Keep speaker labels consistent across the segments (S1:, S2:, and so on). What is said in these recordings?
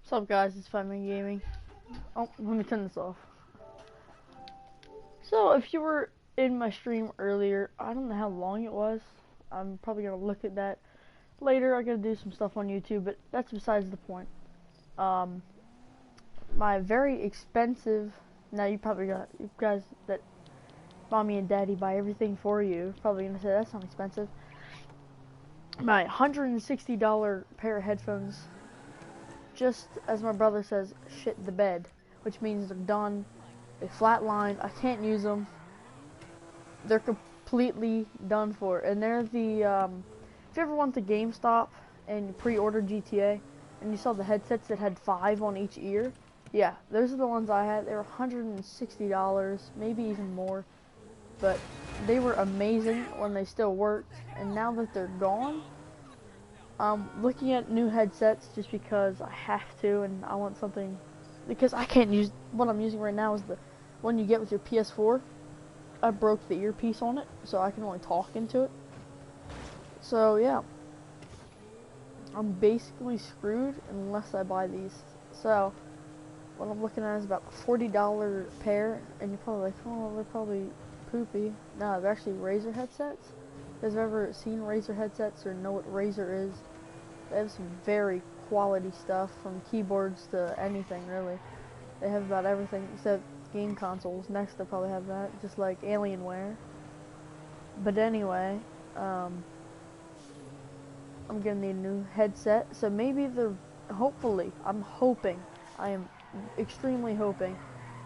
S1: What's up, guys? It's Fireman Gaming. Oh, let me turn this off. So, if you were in my stream earlier, I don't know how long it was. I'm probably gonna look at that later. I gotta do some stuff on YouTube, but that's besides the point. My very expensive. Now you probably got you guys that mommy and daddy buy everything for you. Probably gonna say that's not expensive. My $160 pair of headphones. Just as my brother says, shit the bed, which means they're done. They flatlined. I can't use them. They're completely done for. And they're the, if you ever went to GameStop and you pre-ordered GTA, and you saw the headsets that had 5 on each ear, yeah, those are the ones I had. They were $160, maybe even more. But they were amazing when they still worked. And now that they're gone, I'm looking at new headsets just because I have to, and I want something, because I can't use, what I'm using right now is the one you get with your PS4. I broke the earpiece on it, so I can only talk into it. So yeah, I'm basically screwed unless I buy these. So what I'm looking at is about a $40 pair, and you're probably like, oh, they're probably poopy. No, they're actually Razer headsets. If you've ever seen Razer headsets or know what Razer is, they have some very quality stuff, from keyboards to anything really. They have about everything except game consoles. Next they'll probably have that, just like Alienware. But anyway, I'm gonna need a new headset, so maybe hopefully, I'm hoping, I am extremely hoping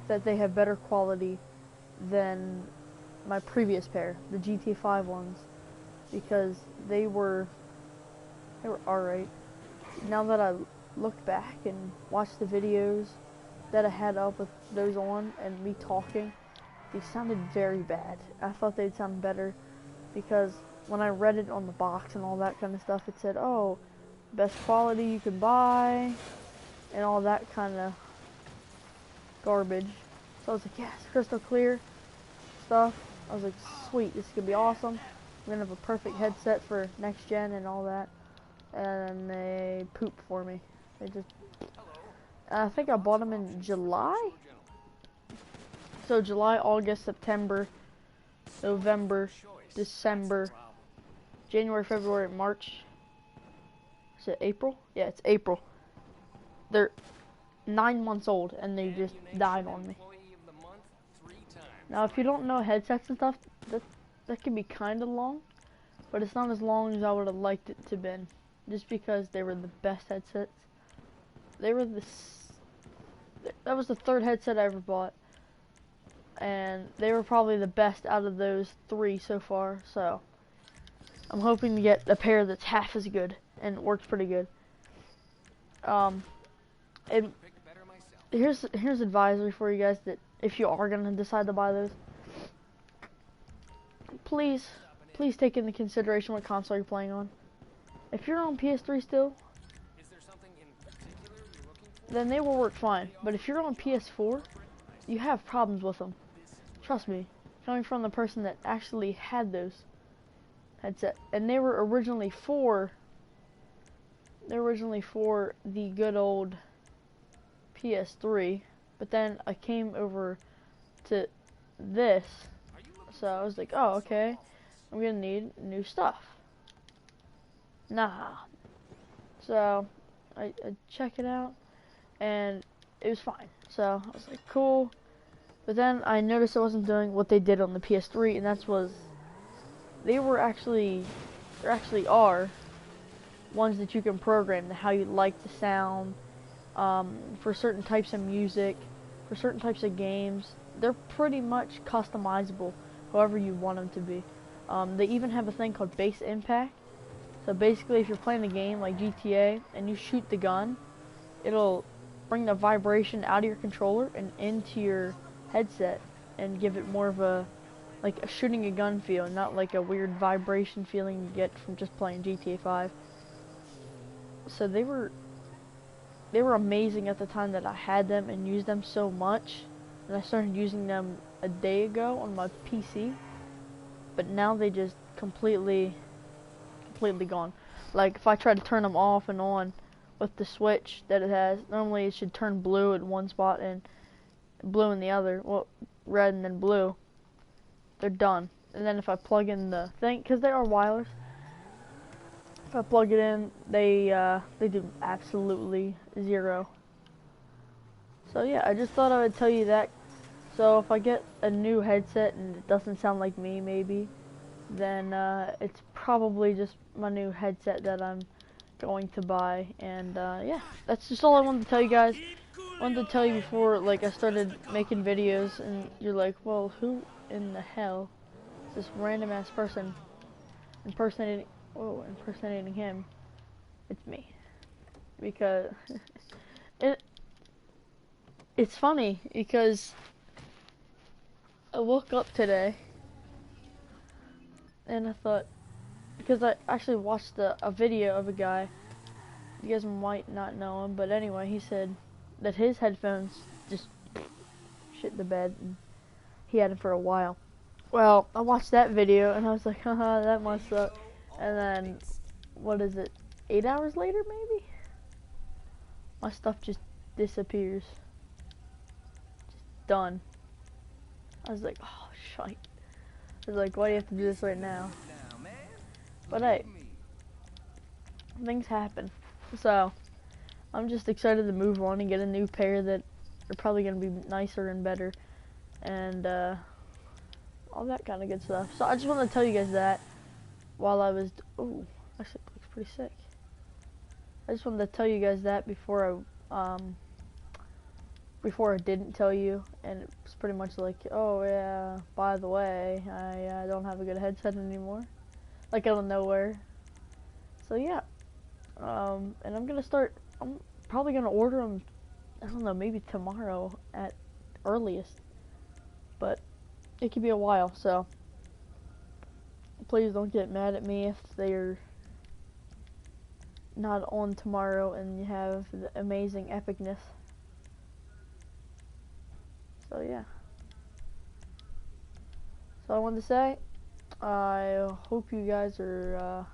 S1: that they have better quality than my previous pair, the GTA 5 ones, because they were alright. Now that I look back and watch the videos that I had up with those on and me talking, they sounded very bad. I thought they'd sound better, because when I read it on the box and all that kind of stuff, it said, oh, best quality you can buy, and all that kind of garbage. So I was like, yes, crystal clear stuff. I was like, sweet, this could be awesome. I'm gonna have a perfect headset for next gen and all that. And they poop for me. They just, I think I bought them in July. So July, August, September, November, December, January, February, March. Is it April? Yeah, it's April. They're 9 months old and they just died on me. Now, if you don't know headsets and stuff, that can be kind of long, but it's not as long as I would have liked it to been, just because they were the best headsets. They were that was the third headset I ever bought, and they were probably the best out of those 3 so far. So I'm hoping to get a pair that's half as good and works pretty good. And here's advisory for you guys, that if you are gonna decide to buy those, please take into consideration what console you're playing on. If you're on PS3 still, then they will work fine. But if you're on PS4, you have problems with them. Trust me, coming from the person that actually had those headsets, and they were originally for the good old PS3, but then I came over to this, so I was like, oh, okay, I'm gonna need new stuff. Nah. So I check it out, and it was fine. So I was like, cool. But then I noticed I wasn't doing what they did on the PS3, and that was, there actually are ones that you can program to how you like the sound, for certain types of music, for certain types of games. They're pretty much customizable however you want them to be. They even have a thing called bass impact. So basically, if you're playing a game like GTA and you shoot the gun, it'll bring the vibration out of your controller and into your headset and give it more of a, like a shooting a gun feel, not like a weird vibration feeling you get from just playing GTA 5. So they were amazing at the time that I had them and used them so much, and I started using them a day ago on my PC, but now they just completely gone. Like, if I try to turn them off and on with the switch that it has. Normally it should turn blue in one spot and blue in the other. Well, red and then blue. They're done. And then if I plug in the thing, because they are wireless, if I plug it in, they do absolutely zero. So yeah, I just thought I would tell you that. So if I get a new headset and it doesn't sound like me, maybe, then it's probably just my new headset that I'm going to buy. And yeah, that's just all I wanted to tell you guys. I wanted to tell you before, like, I started making videos, and you're like, well, who in the hell is this random ass person impersonating him? It's me, because it's funny because I woke up today and I thought, because I actually watched a video of a guy, you guys might not know him, but anyway, he said that his headphones just shit the bed, and he had them for a while. Well, I watched that video and I was like, haha, that must suck. And then, what is it, 8 hours later maybe? My stuff just disappears. Just done. I was like, oh, shite. I was like, why do you have to do this right now? But hey, things happen. So, I'm just excited to move on and get a new pair that are probably going to be nicer and better. And, all that kind of good stuff. So, I just wanted to tell you guys that while I was... Oh, actually, it looks pretty sick. I just wanted to tell you guys that before I didn't tell you, and it was pretty much like, oh yeah, by the way, I don't have a good headset anymore, like out of nowhere. So yeah, and I'm probably gonna order them, I don't know, maybe tomorrow at earliest, but it could be a while, so please don't get mad at me if they're not on tomorrow and you have the amazing epicness. So yeah. So I wanted to say, I hope you guys are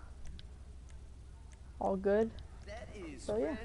S1: all good. So yeah.